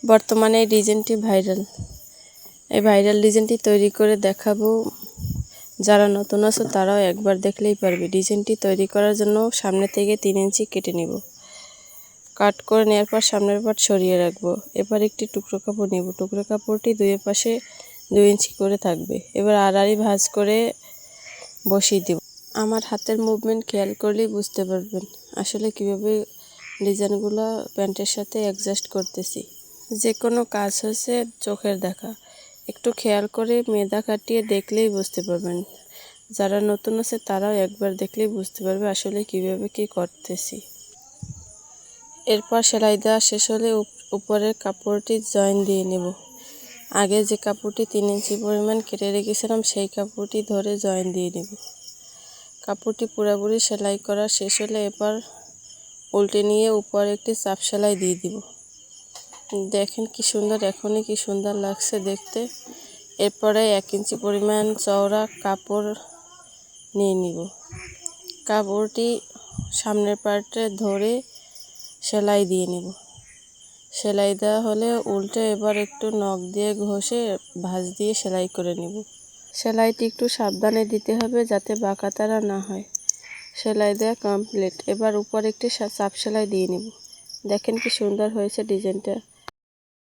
বর্তমানে এই ডিজাইনটি ভাইরাল। এই ভাইরাল ডিজাইনটি তৈরি করে দেখাবো। যারা নতুন আছো তারাও একবার দেখলেই পারবে। ডিজাইনটি তৈরি করার জন্য সামনে থেকে 3 ইঞ্চি কেটে নেব। কাট করে নেওয়ার পর সামনের পাট সরিয়ে রাখবো। এবার একটি টুকরো কাপড় নেব। টুকরো কাপড়টি দুই পাশে 2 ইঞ্চি করে থাকবে। এবার আড়াআড়ি ভাঁজ করে বসিয়ে দেব। আমার হাতের মুভমেন্ট খেয়াল করলেই বুঝতে পারবেন আসলে কিভাবে ডিজাইনগুলো প্যান্টের সাথে অ্যাডজাস্ট করতেছি। যে কোনো কাজ হচ্ছে চোখের দেখা, একটু খেয়াল করে মেধা খাটিয়ে দেখলেই বুঝতে পারবেন। যারা নতুন আছে তারাও একবার দেখলেই বুঝতে পারবে আসলে কিভাবে কি করতেছি। এরপর সেলাই দেওয়া শেষ হলে উপরের কাপড়টি জয়েন দিয়ে নেব। আগে যে কাপড়টি 3 ইঞ্চি পরিমাণ কেটে রেখেছিলাম সেই কাপড়টি ধরে জয়েন দিয়ে নেব। কাপড়টি পুরোপুরি সেলাই করা শেষ হলে এবার উল্টে নিয়ে উপরে একটি চাপ সেলাই দিয়ে দিব। দেখেন কি সুন্দর, এখনই কি সুন্দর লাগছে দেখতে। এরপরে 1 ইঞ্চি পরিমাণ চওড়া কাপড় নিয়ে নিব। কাপড়টি সামনের পার্টে ধরে সেলাই দিয়ে নেব। সেলাই দেওয়া হলে উল্টে এবার একটু নখ দিয়ে ঘষে ভাঁজ দিয়ে সেলাই করে নেব। সেলাইটি একটু সাবধানে দিতে হবে যাতে বাঁকাতারা না হয়। সেলাই দেওয়া কমপ্লিট। এবার উপরে একটি চাপ সেলাই দিয়ে নেব। দেখেন কি সুন্দর হয়েছে ডিজাইনটা।